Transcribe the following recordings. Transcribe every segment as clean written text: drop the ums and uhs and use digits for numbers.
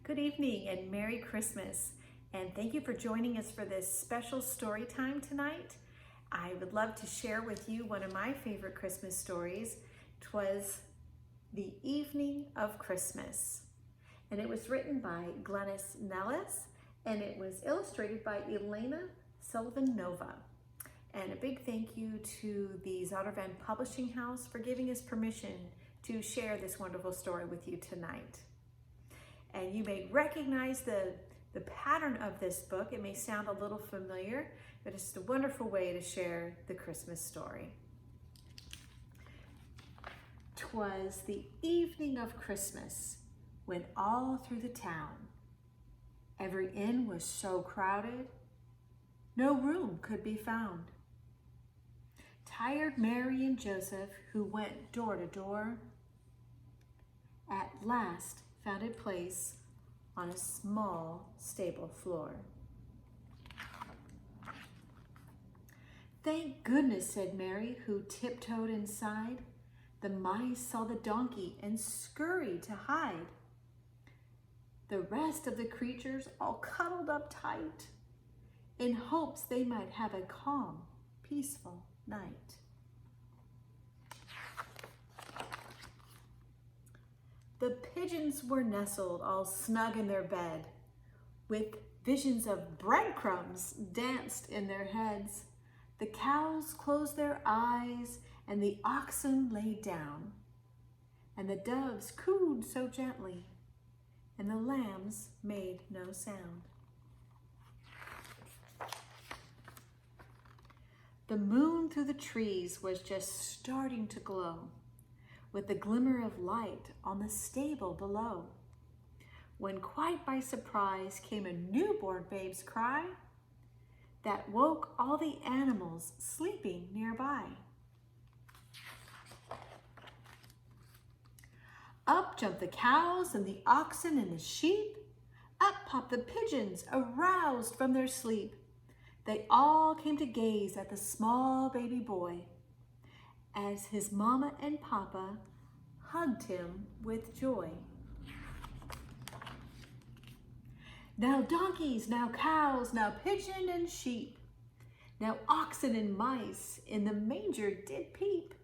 Good evening and Merry Christmas. And thank you for joining us for this special story time tonight. I would love to share with you one of my favorite Christmas stories. 'Twas The Evening of Christmas. And it was written by Glennis Nellis and it was illustrated by Elena Sullivan-Nova. And a big thank you to the Zondervan Publishing House for giving us permission to share this wonderful story with you tonight. And you may recognize the pattern of this book. It may sound a little familiar, but it's a wonderful way to share the Christmas story. 'Twas the evening of Christmas when all through the town, every inn was so crowded, no room could be found. Tired Mary and Joseph, who went door to door, at last found a place on a small stable floor. "Thank goodness," said Mary, who tiptoed inside. "The mice saw the donkey and scurried to hide. The rest of the creatures all cuddled up tight in hopes they might have a calm, peaceful night." The pigeons were nestled all snug in their bed, with visions of breadcrumbs danced in their heads. The cows closed their eyes and the oxen lay down, and the doves cooed so gently, and the lambs made no sound. The moon through the trees was just starting to glow, with the glimmer of light on the stable below, when quite by surprise came a newborn babe's cry that woke all the animals sleeping nearby. Up jumped the cows and the oxen and the sheep. Up popped the pigeons, aroused from their sleep. They all came to gaze at the small baby boy as his mama and papa hugged him with joy. Now donkeys, now cows, now pigeon and sheep, now oxen and mice in the manger did peep.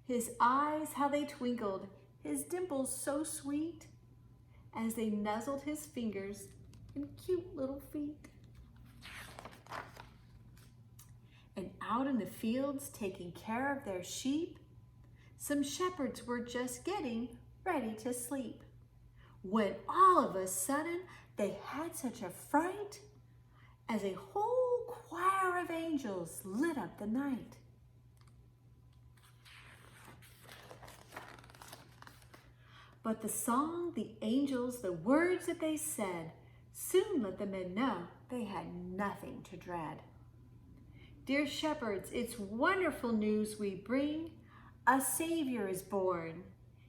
His eyes, how they twinkled, his dimples so sweet, as they nuzzled his fingers and cute little feet. And out in the fields, taking care of their sheep, some shepherds were just getting ready to sleep, when all of a sudden they had such a fright as a whole choir of angels lit up the night. But the song, the angels, the words that they said, soon let the men know they had nothing to dread. "Dear shepherds, it's wonderful news we bring. A Savior is born.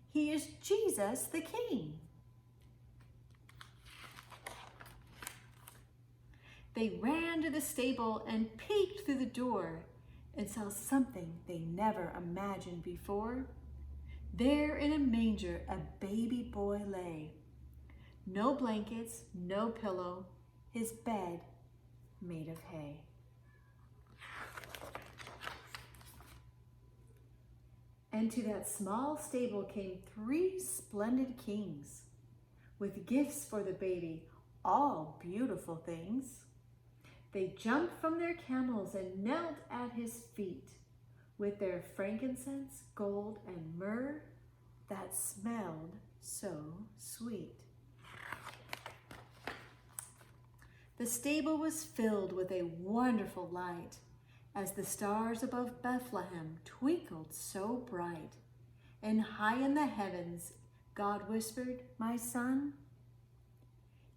He is Jesus the King." They ran to the stable and peeked through the door and saw something they never imagined before. There in a manger a baby boy lay. No blankets, no pillow, his bed made of hay. And to that small stable came 3 splendid kings, with gifts for the baby, all beautiful things. They jumped from their camels and knelt at his feet, with their frankincense, gold, and myrrh that smelled so sweet. The stable was filled with a wonderful light, as the stars above Bethlehem twinkled so bright. And high in the heavens, God whispered, "My son,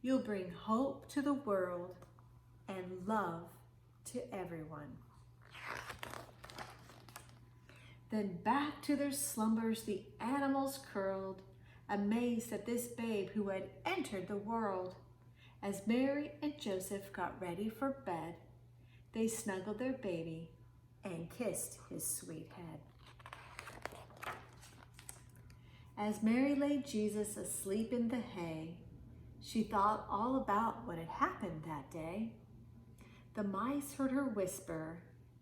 you'll bring hope to the world and love to everyone." Then back to their slumbers the animals curled, amazed at this babe who had entered the world. As Mary and Joseph got ready for bed, they snuggled their baby and kissed his sweet head. As Mary laid Jesus asleep in the hay, She thought all about what had happened that day. The mice heard her whisper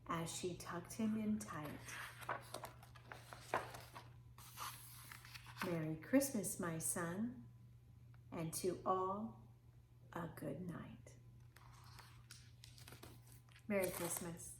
as she tucked him in tight. Merry Christmas, my son, and to all a good night. Merry Christmas.